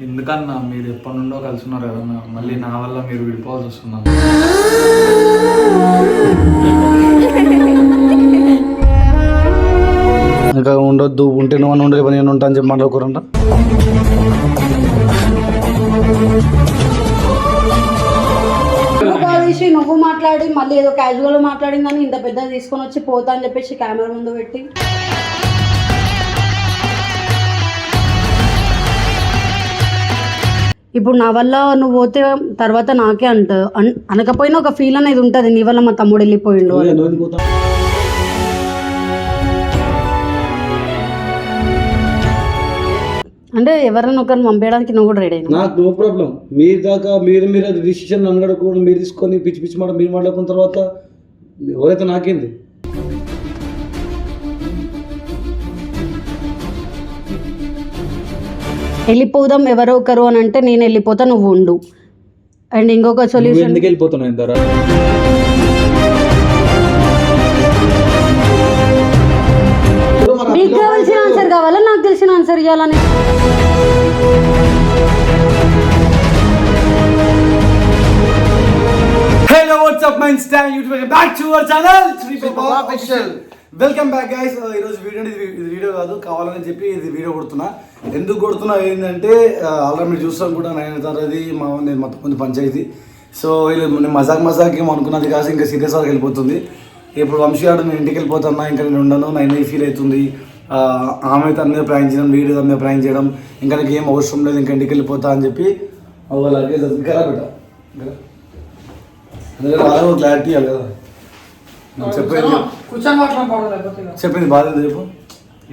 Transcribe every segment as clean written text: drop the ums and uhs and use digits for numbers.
ఎందుకన్నా మీరు ఎప్పటి నుండో కలిసి ఉన్నారు కదన్నా, మళ్ళీ నా వల్ల మీరు విడిపోవాల్సి వస్తున్నారు. ఇంకా ఉండొద్దు, ఉంటే నువ్వు ఉండే పని నేను ఉంటా అని చెప్పి మాట్లాడుకోరంట. నువ్వు మాట్లాడి మళ్ళీ ఏదో క్యాజువల్ మాట్లాడింది కానీ ఇంత పెద్ద తీసుకొని వచ్చి పోతా అని చెప్పేసి కెమెరా ముందు పెట్టి ఇప్పుడు నా వల్ల నువ్వు పోతే తర్వాత నాకే అనకపోయినా ఒక ఫీల్ అనేది ఉంటుంది, నీ వల్ల మా తమ్ముడు వెళ్ళిపోయిండు. అంటే ఎవరైనా ఒకరిని పంపించడానికి నువ్వు కూడా రెడీ అయినా? నాకు నో ప్రాబ్లం. మీరు దాకా మీరు డిసిషన్ అడగకూడదు, మీరు తీసుకొని పిచ్చి పిచ్చి మాట మీరు మాట్లాడుకున్న తర్వాత ఎవరైతే నాకేంది. వెళ్ళిపోదాం ఎవరో ఒకరు అని అంటే నేను వెళ్ళిపోతా, నువ్వు ఉండు. అండ్ ఇంకొక సొల్యూషన్, ఎందుకు వెళ్ళిపోతున్నావు ఇంత మీకు కావాల్సిన ఆన్సర్ కావాలా నాకు తెలిసిన ఆన్సర్ ఇవ్వాలని? Hello what's up my Insta YouTube back to our channel Sri Baba official. Welcome back guys. ఈరోజు వీడియో ఇది వీడియో కాదు, కావాలని చెప్పి ఇది వీడియో కొడుతున్నా. ఎందుకు కొడుతున్నా ఏంటంటే ఆల్రెడీ మీరు చూస్తాం కూడా నైన్తారది నేను మొత్తం కొంచెం పంచాయతీ. సో వీళ్ళు నేను మజాక్ ఏమో అనుకున్నది కాదు, ఇంకా సీరియస్ వరకు వెళ్ళిపోతుంది. ఇప్పుడు వంశీగాడు నేను ఇంటికి వెళ్ళిపోతున్నా, ఇంకా నేను ఉండను, నైన్ ఫీల్ అవుతుంది. ఆమె తన మీద ప్రాంక్ చేయడం, వీడియో తన మీద ప్రాంక్ చేయడం, ఇంకా నాకు ఏం అవసరం లేదు, ఇంకా ఇంటికి వెళ్ళిపోతా అని చెప్పి అలాగే ఇంకా పెట్టా. అందుకని వాళ్ళ క్లారిటీ ఇవ్వాలి కదా. చెప్పింది బాధ చెప్పు.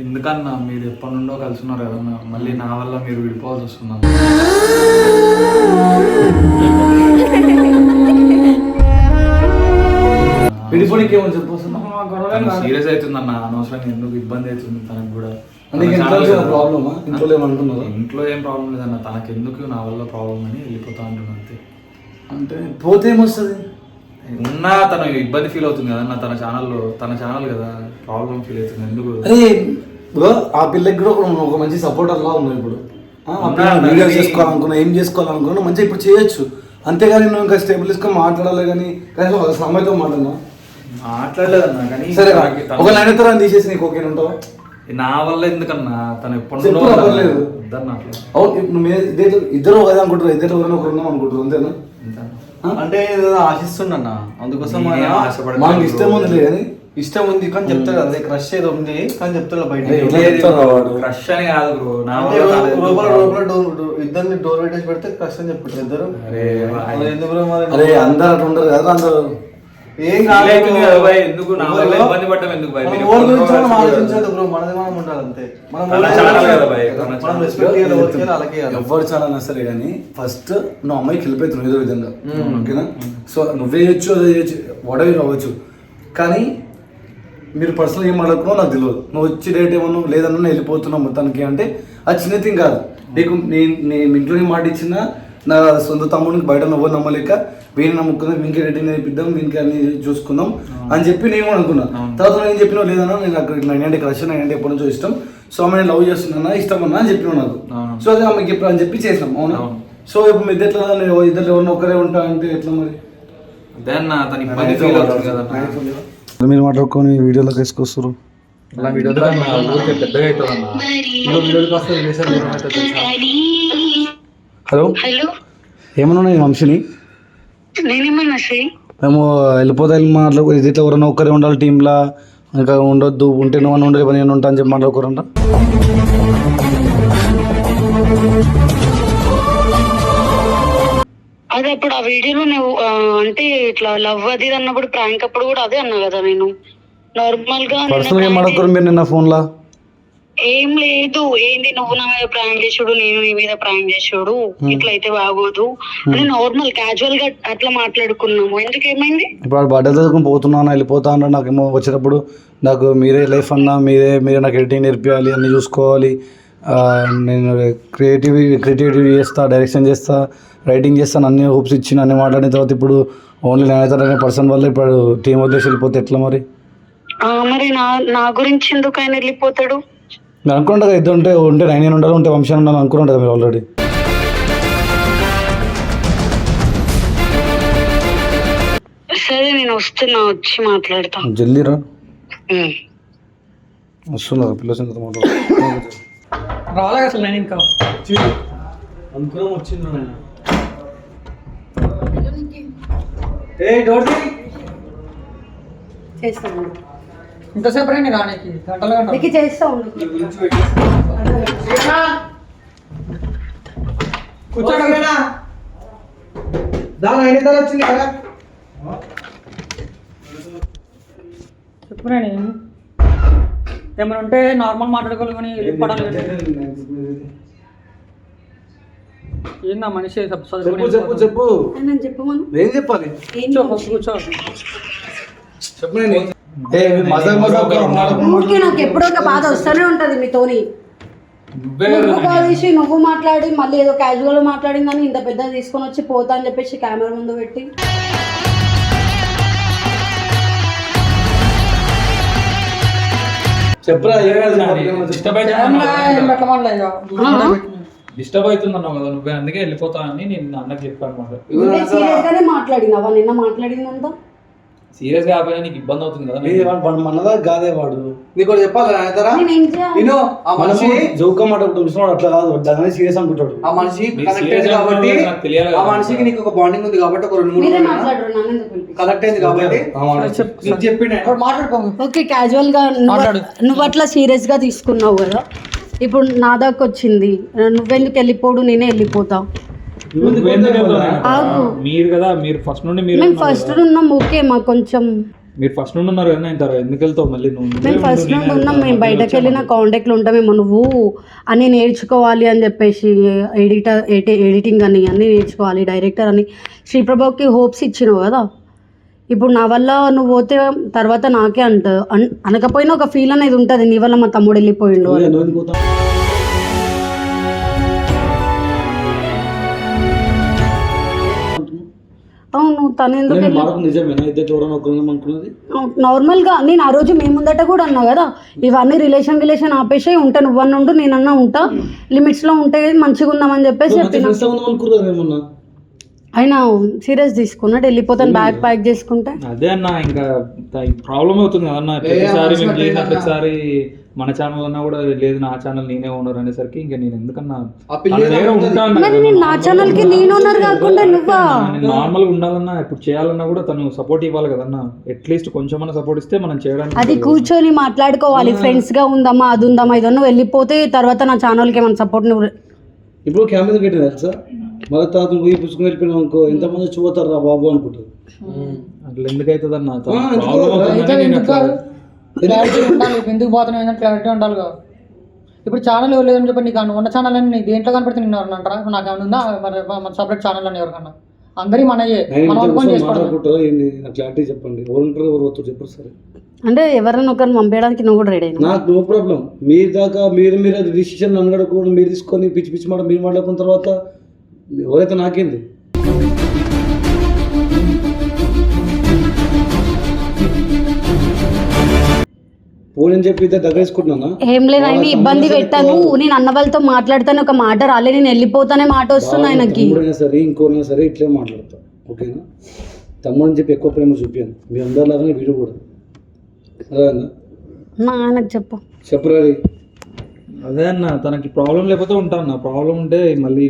ఎందుకన్నా మీరు ఎప్పటి నుండో కలిసి ఉన్నారు కదన్నా, మళ్ళీ నా వల్ల మీరు విడిపోవాల్సి వస్తున్నారు. విడిపోనికేమో చెప్పు. సీరియస్ అవుతుందన్న, అనవసరంగా ఎందుకు ఇబ్బంది అవుతుంది తనకు కూడా. ప్రాబ్లమా? ఇంట్లో ఏమంటున్నారు? ఇంట్లో ఏం ప్రాబ్లం లేదన్న, తనకు ఎందుకు నా వల్ల ప్రాబ్లం అని వెళ్ళిపోతా అంటున్నా అంతే. అంటే పోతే ఏమొస్తుంది? ఉన్నా తను ఇబ్బంది ఫీల్ అవుతుంది కదా తన ఛానల్ కదా, ప్రాబ్లం ఫీల్ అవుతుంది ఎందుకు. అరే బ్రో, ఆ పిల్లకి కూడా ఒక మంచి సపోర్టర్ లా ఉన్నావు ఇప్పుడు. వీడియో చేసుకోవాలనుకున్నా, ఏం చేసుకోవాలనుకున్నా మంచిగా ఇప్పుడు చేయొచ్చు. అంతేగాని నువ్వు ఇంకా స్టేబుల్ తీసుకొని మాట్లాడాలి. కానీ కనీసం సమయంతో మాట్లాడలేదన్నా. కానీ సరే ఒక లైన్ అయితే తీసేసి నీకు ఓకే ఉంటావా? నా వల్ల ఎందుకన్నా, తను ఎప్పుడు ఇద్దరు కదా అనుకుంటారు, ఇద్దరు ఎవరైనా ఒకరు ఉన్నాం అనుకుంటారు, అంతేనా? అంటే ఆశిస్తుండన్నా, అందుకోసం మాకు ఇష్టం ఉంది కానీ ఇష్టం ఉంది కానీ చెప్తాడు అదే క్రష్ ఏదో ఉంది కానీ చెప్తాడు బయట. క్రష్ అని కాదు బ్రో, ఇద్దరిని డోర్ పెట్టేసి పెడితే క్రష్ అని చెప్తారు ఇద్దరు. అరే అందరు అట్లా ఉండరు కదా, అందరు ఏం ఎందుకు ఇబ్బంది పడ్డం ఎందుకు ఆలోచించదు బ్రో, మనది మనం ఉండాలి అంతే. ఎవరు చాలా సరే కానీ ఫస్ట్ నువ్వు అమ్మాయికి వెళ్ళిపోతున్నావు ఏదో విధంగా, ఓకేనా? సో నువ్వే చేయొచ్చు, అదే చేయొచ్చు, వడవి రావచ్చు. కానీ మీరు పర్సనల్ ఏం మాట్లాడుకున్నావు నాకు తెలియదు. నువ్వు వచ్చి డేట్ ఏమన్నా లేదన్నా వెళ్ళిపోతున్నావు మొత్తానికి అంటే అది చిన్న థింగ్ కాదు. నీకు నేను ఇంట్లో మాట ఇచ్చిన నా సొంత తమ్ముడికి బయట నువ్వు నమ్మలేక వీని నమ్ముకుందాం, వీనికి రేటింగ్ నేర్పిద్దాం, వీనికి అన్ని చూసుకుందాం అని చెప్పి నేను అనుకున్నా. తర్వాత నేను చెప్పినావు లేదన్నా, నేను అక్కడ 9 క్రష్, 9 ఎప్పటి నుంచో ఇష్టం, సో ఆమె నేను లవ్ చేస్తున్నా, ఇష్టం అన్నా అని చెప్పినావు నాకు. సో అదే ఆమెకి చెప్పిన అని చెప్పి చేసినాం, అవునా? సో ఇప్పుడు మీ ఇద్దరు ఇద్దరు ఎవరిని ఒక్కరే ఉంటా అంటే ఎట్లా మరి? మీరు మాట్లాడుకొని వీడియోలోకి వేసుకొస్తారు. హలో ఏమన్నా నేను వంశీని. మేము వెళ్ళిపోతే ఇట్లా ఎవరైనా ఒక్కరే ఉండాలి టీంలా, ఇంకా ఉండొద్దు, ఉంటే నువ్వు ఉండే పని నేను ఉంటా అని చెప్పి మాట్లాడుకోరంట. అదే అప్పుడు ఆ వీడియోలో నువ్వు అంటే ఇట్లా లవ్ అది అన్నప్పుడు ప్రాంక్ అప్పుడు కూడా అదే అన్నా కదా, నేను నార్మల్ గా పర్సనల్ గా మాట్లాడుకోరు మీరు నిన్న ఫోన్ లా. ఏం లేదు, ఏంది నువ్వు నా మీద ప్రాంక్ చేసుడు, నేను నీ మీద ప్రాంక్ చేసుడు, ఇట్లా అయితే బాగోదు అని నార్మల్ క్యాజువల్ గా అట్లా మాట్లాడుకున్నాము. ఎందుకు ఏమైంది? ఇప్పుడు బర్త్డే చదువుకుని పోతున్నాను, వెళ్ళిపోతా అన్నా, నాకేమో వచ్చేటప్పుడు నాకు మీరే లైఫ్ అన్నా, మీరే నాకు ఎడిటింగ్ నేర్పించాలి, అన్నీ చూసుకోవాలి, నేను క్రియేటివిటీ చేస్తా, డైరెక్షన్ చేస్తా, రైటింగ్ చేస్తాను, అన్ని హోప్స్ ఇచ్చిన అన్ని మాట్లాడిన తర్వాత ఇప్పుడు ఓన్లీ నేనైతే అనే పర్సన్ వల్ల ఇప్పుడు టీం వదిలేసి వెళ్ళిపోతే ఎట్లా మరి? మరి నా గురించి ఎందుకు ఆయన వెళ్ళిపోతాడు? మీరు అనుకుంటా కదా, ఇద్దరు ఉంటే 9 ఉండాలి, ఉంటే వంశాన్ని ఉండాలి అనుకున్నాను కదా మీరు ఆల్రెడీ. సరే నేను వస్తున్నా, వచ్చి మాట్లాడతా. జల్దీరా ఉమ్. వస్తున్నారు పిల్లలు మాట్లాడు. రాలే అసలు నేను ఇంకా అనుకున్నాం వచ్చింది నాయన. ఏ డోర్ తీ. చేస్తాను ఇంతసేపు రండి రానికి గంటల గంట నీకు చేస్తా ఉండు. కూర్చోండి దాని ఐదు వచ్చింది కదా. చెప్పు నేను ఏమైనా ఉంటే నార్మల్ మాట్లాడుకోవాలి కానీ వెళ్ళిపోవడం ఏందా మనిషి చెప్పు చెప్పు చెప్పు నేను చెప్పమను. ఏం చెప్పాలి కూర్చో చెప్పు నేను మజాక్ మజాక్ ఊరికే నాకు ఎప్పుడో ఒక బాధ వస్తూనే ఉంటది మీతోని. నువ్వు కాల్ చేసి నువ్వు మాట్లాడి మళ్ళీ ఏదో క్యాజువల్ మాట్లాడిందని ఇంత పెద్ద తీసుకొని వచ్చి పోతా అని చెప్పేసి కెమెరా ముందు పెట్టి చెప్పరా డిస్టర్బ్ అవుతుందన్నావు కదా నువ్వే, అందుకే వెళ్ళిపోతా అని నేను అన్నకి చెప్పాను అనమాట. సీరియస్ గానే మాట్లాడినావా నిన్న మాట్లాడిందంతా? సీరియస్ గా ఆపోయినా నీకు ఇబ్బంది అవుతుంది కదా. మనదా కాదే వాడు నీకు ఒకటి చెప్పాలి నాయనతారా. నేనేం చేయాలి? నేను ఆ మనిషి జోక మాట చూసినాడు అట్లా కాదు దాని సీరియస్ అనుకుంటాడు. ఆ మనిషి నీకు కనెక్ట్ serious అయింది కాబట్టి నాకు తెలియాలి కదా. ఆ మనిషికి నీకు ఒక బాండింగ్ ఉంది కాబట్టి ఒక 2-3 మీరే రోజులు మాట్లాడరు, నన్ను ఎందుకు పిలిపించారు? కనెక్ట్ అయింది కాబట్టి నీకు చెప్పిండే. మాట్లాడుకోండి ఓకే క్యాజువల్ గా నువ్వు అట్లా సీరియస్ గా తీసుకున్నావు కదా, ఇప్పుడు నా దాకా వచ్చింది, నువ్వెందుకు వెళ్ళిపోడు, నేనే వెళ్ళిపోతా. ఆగు. మీరు కదా, మీరు ఫస్ట్ నుండి మేము ఫస్ట్ ఉన్నాం, ఓకే మాకు కొంచెం మీరు ఫస్ట్ నుండి ఉన్నారు కదా, నేను ఎందుకు వెళ్తావు మళ్ళీ నువ్వు? మేము ఫస్ట్ నుండి ఉన్నాం, మేము బయటకు వెళ్ళిన కాంటాక్ట్లో ఉంటామేమో. నువ్వు అన్నీ నేర్చుకోవాలి అని చెప్పేసి ఎడిటింగ్ అని అన్నీ నేర్చుకోవాలి, డైరెక్టర్ అని శ్రీప్రభకి హోప్స్ ఇచ్చినావు కదా. ఇప్పుడు నా వల్ల నువ్వు పోతే తర్వాత నాకే అనకపోయినా ఒక ఫీల్ అనేది ఉంటుంది, నీ వల్ల మా తమ్ముడు వెళ్ళిపోయిండు అని. అవును, తను ఎందుకు నార్మల్గా నేను ఆ రోజు మీ ముందట కూడా అన్నా కదా, ఇవన్నీ రిలేషన్ ఆపేసి ఉంటే నువ్వన్నా ఉంటూ నేనన్నా ఉంటా, లిమిట్స్లో ఉంటే మంచిగా ఉందామని చెప్పేసి చెప్పిన. అయినా సీరియస్ తీసుకున్నాడు, వెళ్ళిపోతాను బ్యాగ్ ప్యాక్ చేసుకుంటే. అదే అన్న ఇంకా ప్రాబ్లం అవుతుంది కదన్న. ప్రతిసారి మన ఛానల్ అన్నా కూడా లేదు, నా ఛానల్ నేనే ఓనర్ అనేసరికి ఇంకా నేను ఎందుకన్నా మరి నేను నా ఛానల్ కి నేను ఓనర్ కాకుండా నువ్వా? నార్మల్ గా ఉండాలన్నా, ఇప్పుడు చేయాలన్నా కూడా తను సపోర్ట్ ఇవ్వాలి కదన్నా. అట్లీస్ట్ కొంచెం సపోర్ట్ ఇస్తే మనం చేయడానికి. అది కూర్చొని మాట్లాడుకోవాలి, ఫ్రెండ్స్ గా ఉందమ్మా, అది ఉందమ్మా, ఇది నువ్వు వెళ్ళిపోతే తర్వాత నా ఛానల్ కి ఏమైనా సపోర్ట్ నువ్వు. ఇప్పుడు కెమెరా పెట్టింది తెలుసా, మళ్ళీ తాత పోయి పుచ్చుకుని వెళ్ళిపోయినా అనుకో, ఎంతమంది వచ్చి పోతారు రా బాబు అనుకుంటారు. అట్లా ఎందుకు అవుతుంది అన్న? ఎందుకు పోతున్నావు క్లారిటీ ఉండాలి కదా. ఇప్పుడు ఛానల్ ఎవరు లేదని చెప్పి నీకు ఉన్న ఛానల్ అని నీకు దేంట్లో కనపడితే నిన్ను ఎవరు అంటారా? నాకు ఏమైనా ఉందా మరి మన సపరేట్ ఛానల్ అని ఎవరికన్నా? అందరి మనయే మాట్లాడుకుంటారు. ఏంటి క్లారిటీ చెప్పండి, ఎవరు ఎవరు వస్తారు చెప్పరు సరే. అంటే ఎవరైనా ఒకరిని పంపించడానికి నువ్వు కూడా రెడీ అయినా? నాకు నో ప్రాబ్లం. మీరు దాకా మీరు అది డిసిషన్ అనగడకూడదు, మీరు తీసుకొని పిచ్చి పిచ్చి మాట మీరు మాట్లాడుకున్న తర్వాత ఎవరైతే నాకేంది. పోనీ చెప్పి దగ్గర వేసుకుంటున్నా. ఏం లేదు, ఆయన ఇబ్బంది పెట్టాను, నేను అన్న వాళ్ళతో మాట్లాడతాను, ఒక మాట రాలే, నేను వెళ్ళిపోతానే మాట వస్తుంది ఆయనకి. సరే ఇంకోరైనా సరే ఇట్లే మాట్లాడతా, ఓకేనా? తమ్ముడు అని చెప్పి ఎక్కువ ప్రేమ చూపాను, మీ అందరిలాగానే వీడు కూడా. ఆయనకు చెప్పరా? అదే అన్న, తనకి ప్రాబ్లం లేకపోతే ఉంటా అన్న, ప్రాబ్లం ఉంటే మళ్ళీ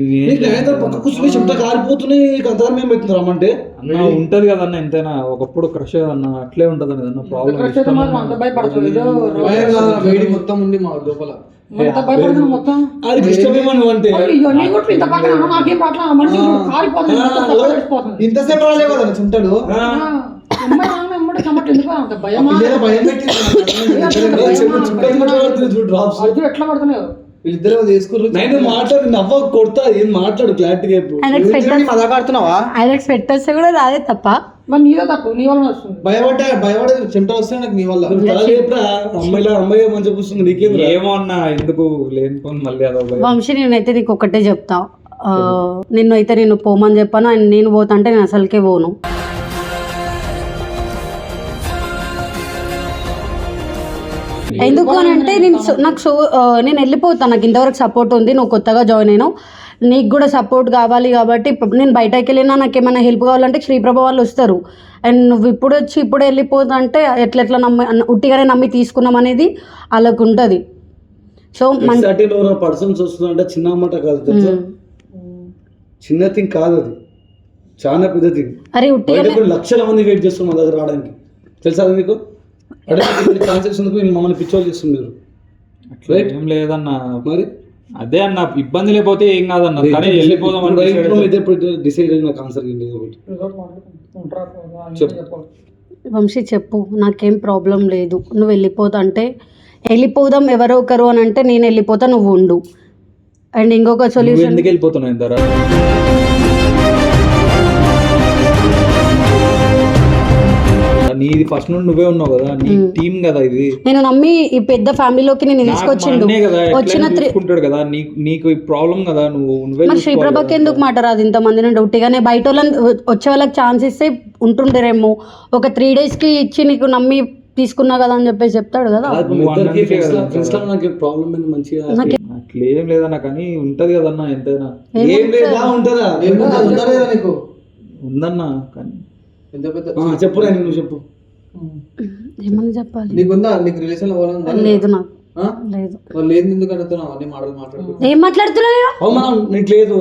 పక్క కూర్చొని చెప్తా కాలిపోతున్నాయి, అంతగానే ఏమవుతుంది రమ్మంటే అన్న ఉంటది కదన్న. ఎంతైనా ఒకప్పుడు క్రష్ అన్న, అట్లే ఉంటది అన్న ప్రాబ్లం. వేడి మొత్తం ఉంది మా లోపల. ఇంతసేపు రాలే కదా చుంటాడు. ఎట్లా పడుతున్నావు వీళ్ళిద్దరు తీసుకున్నారు. మాట్లాడు, నవ్వ కొడతా, ఏం మాట్లాడు క్లారిటీగా. పెట్టేస్తే కూడా రాదే తప్ప, మరి నీదే తప్పు, నీ వల్ల వస్తుంది. భయపడే చెమట వస్తే నాకు నీ వల్ల. అమ్మాయి మంచిగా కూర్చుంది, నీకేం ఏమో అన్న, ఎందుకు లేనిపోని మళ్ళీ అదో. వంశీ నేనైతే నీకు ఒకటే చెప్తా, నేను పోమని చెప్పాను, ఆయన నేను పోతా అంటే నేను అసలుకే పోను. ఎందుకు అని అంటే నేను వెళ్ళిపోతాను, నాకు ఇంతవరకు సపోర్ట్ ఉంది, నువ్వు కొత్తగా జాయిన్ అయినావు, నీకు కూడా సపోర్ట్ కావాలి కాబట్టి నేను బయటకు వెళ్ళినా నాకు ఏమైనా హెల్ప్ కావాలంటే శ్రీప్రభ వాళ్ళు వస్తారు. అండ్ నువ్వు ఇప్పుడు వచ్చి ఇప్పుడు వెళ్ళిపోతా అంటే ఎట్లా నమ్మి ఉట్టిగానే నమ్మి తీసుకున్నాం అనేది వాళ్ళకు ఉంటుంది. సో పర్సన్స్ వస్తుందంటే చిన్న మాట కాదు తెలుసా, చిన్న థింగ్ కాదు, అది చాలా పెద్ద థింగ్. అరే ఉట్టిగానే లక్షల మంది వెయిట్ చేస్తున్నారు మా దగ్గర రావడానికి, తెలుసా అది మీకు? ఛాన్సెస్ మమ్మల్ని పిచ్చోళ్ళు చేస్తుంది మీరు. అట్లా ఏం లేదన్న, మరి అదే అన్న ఇబ్బంది లేకపోతే ఏం కాదన్న, కానీ వెళ్ళిపోదాం డిసైడ్ అయిన ఆన్సర్ వంశీ చెప్పు, నాకేం ప్రాబ్లం లేదు, నువ్వు వెళ్ళిపోతా అంటే వెళ్ళిపోదాం ఎవరో ఒకరు అని అంటే నేను వెళ్ళిపోతా, నువ్వు ఉండు. అండ్ ఇంకొక సొల్యూషన్, ఎందుకు వెళ్ళిపోతున్నావు ఇందరా? నీది ఫస్ట్ నుండి నువ్వే ఉన్నావు కదా, నీ టీం కదా ఇది. నేను నమ్మి ఈ పెద్ద ఫ్యామిలీలోకి నేను తీసుకొచ్చిండు, వచ్చిన కదా నీకు ప్రాబ్లం కదా, నువ్వే. మరి శ్రీప్రభకి ఎందుకు మాట రాదు ఇంతమంది నుండి? ఉట్టిగానే బయట వాళ్ళని వచ్చే వాళ్ళకి ఛాన్స్ ఇస్తే ఉంటుండేరేమో, ఒక 3 daysకి ఇచ్చి నీకు నమ్మి తీసుకున్నా కదా అని చెప్పేసి చెప్తాడు కదా. అట్లేం లేదన్నా, కానీ ఉంటది కదన్నా ఎంతైనా. ఉందన్నా కానీ చెప్పు, నువ్వు చెప్పు, ఏమని చెప్పాలి? నీకుందా? నీకు రిలేషన్ లేదు, నాకు లేదు. వాళ్ళు లేదు ఎందుకు అడుగుతున్నావు? అన్ని మాటలు మాట్లాడుతున్నావు. ఏం మాట్లాడుతున్నావు? నీకు లేదు,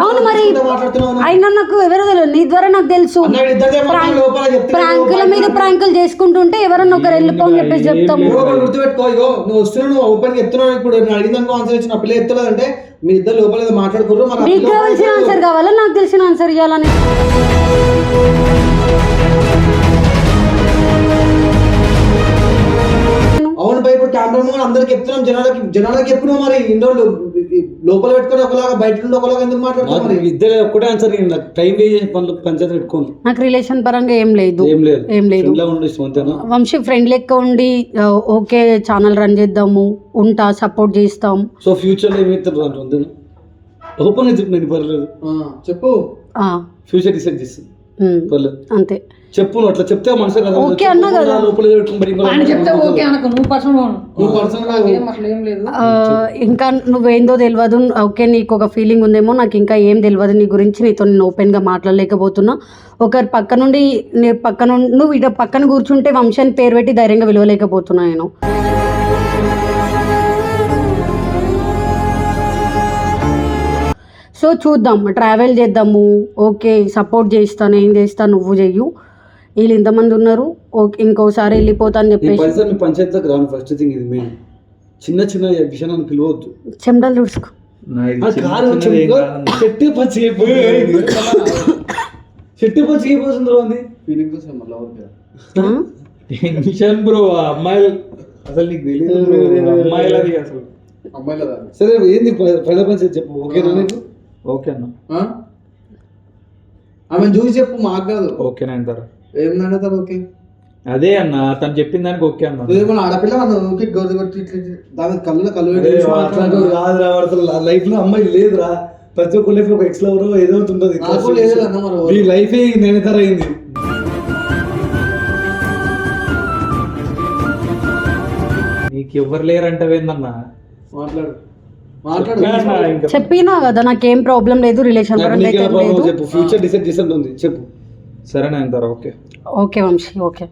అవును మరి అయినా నాకు ఎవరో తెలియదు, నీ ద్వారా నాకు తెలుసు. ప్రాంకుల మీద ప్రాంకులు చేసుకుంటుంటే ఎవరన్నా ఒకరు వెళ్ళిపోని చెప్పేసి చెప్తాము. గుర్తుపెట్టుకో, ఇగో నువ్వు వస్తున్నావు, నువ్వు ఓపెన్ గా ఎత్తున్నావు. ఇప్పుడు నేను అడిగిందానికి ఆన్సర్ ఇచ్చిన పిల్ల ఎత్తలేదంటే మీ ఇద్దరు లోపల ఏదో మాట్లాడుకోరు. నీకు కావాల్సిన ఆన్సర్ కావాలా నాకు తెలిసిన ఆన్సర్ ఇవ్వాలని? అవును భయ, ఇప్పుడు కెమెరా ముందు అందరికి చెప్తున్నాం, జనాలకి చెప్పినావు. మరి ఇండోర్ లోపల పెట్టుకొని ఒకలాగా, బయట నుండి ఒకలాగా ఎందుకు మాట్లాడుతున్నావు? మరి ఇద్దరు ఒకటే ఆన్సర్, టైం వేస్ట్ పనులు పంచాయతీ పెట్టుకోను. నాకు రిలేషన్ పరంగా ఏం లేదు. వంశీ ఫ్రెండ్ లెక్క ఉండి ఓకే ఛానల్ రన్ చేద్దాము, ఉంటా, సపోర్ట్ చేస్తాం. సో ఫ్యూచర్ లో ఏమైతే ఓపెన్ చెప్పు, పర్లేదు చెప్పు. ఫ్యూచర్ డిసైడ్ చేస్తుంది, అంతే చెప్పు. నువ్వు అట్లా చెప్తే మనసు కదా, ఓకే అన్నా కదా. ఇంకా నువ్వేందో తెలియదు, ఓకే నీకు ఒక ఫీలింగ్ ఉందేమో, నాకు ఇంకా ఏం తెలియదు నీ గురించి, నీతో నేను ఓపెన్ గా మాట్లాడలేకపోతున్నా. ఒకరి పక్క నుండి నువ్వు ఇటు పక్కన కూర్చుంటే వంశాన్ని పేరు పెట్టి ధైర్యంగా విలువలేకపోతున్నా నేను. సో చూద్దాం, ట్రావెల్ చేద్దాము, ఓకే సపోర్ట్ చేస్తాను, ఏం చేస్తా నువ్వు చెయ్యు. వీళ్ళు ఇంతమంది ఉన్నారు, ఓకే ఇంకోసారి వెళ్ళిపోతా అని చెప్పేసి పంచాయతీలోకి రాను. ఫస్ట్ థింగ్ ఇది మెయిన్, చిన్న చిన్న విషయాన్ని పిలవద్దు. చెమటలు చూసుకో, చెట్టు పచ్చి అయిపోతుంది. టెన్షన్ బ్రో, అమ్మాయిలు అసలు నీకు తెలియదు, అమ్మాయిలది అసలు. సరే ఏంది పైన పంచాయతీ చెప్పు, ఓకేనా నీకు? ఓకే అన్న, ఆమె చూసి చెప్పు, మాకు కాదు. ఓకేనా అంటారా? ఏమన్నా ఓకే, అదే అన్న తను చెప్పిన దానికి ఓకే అన్న. ఏమన్నా ఆడపిల్ల ఓకే గౌరవ కొట్టి దాని కళ్ళు లైఫ్ లో అమ్మాయి లేదురా, ప్రతి ఒక్క లైఫ్ లో ఒక ఎక్స్ లవర్ ఏదో ఉంటుంది. ఈ లైఫ్ నేనేతర అయింది. నీకు ఎవరు లేరంటవేందన్నా? మాట్లాడు. చెప్పినా కదా నాకేం ప్రాబ్లం లేదు, రిలేషన్ పరంగా అయితే లేదు. చెప్పు, ఫ్యూచర్ డిసైడ్ చేసేది చెప్పు. సరేనా అంటారా? Okay okay Vamshi, okay.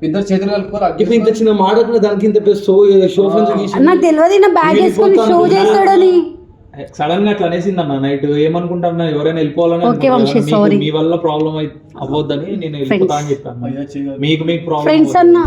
ఇద్దరు చేతులు కలుపుకోవాలి. ఇంత చిన్న మాట దానికి ఇంత షో నాకు తెలియదు నా బ్యాగ్ వేసుకొని షో చేస్తాడని. సడన్ గా అట్లా అనేసింది అన్న నైట్. ఏమనుకుంటా ఎవరైనా వెళ్ళిపోవాలని, మీ వల్ల ప్రాబ్లం అవ్వద్దని నేను వెళ్ళిపోతా అని చెప్పాను. మీకు ప్రాబ్లం ఫ్రెండ్స్ అన్నా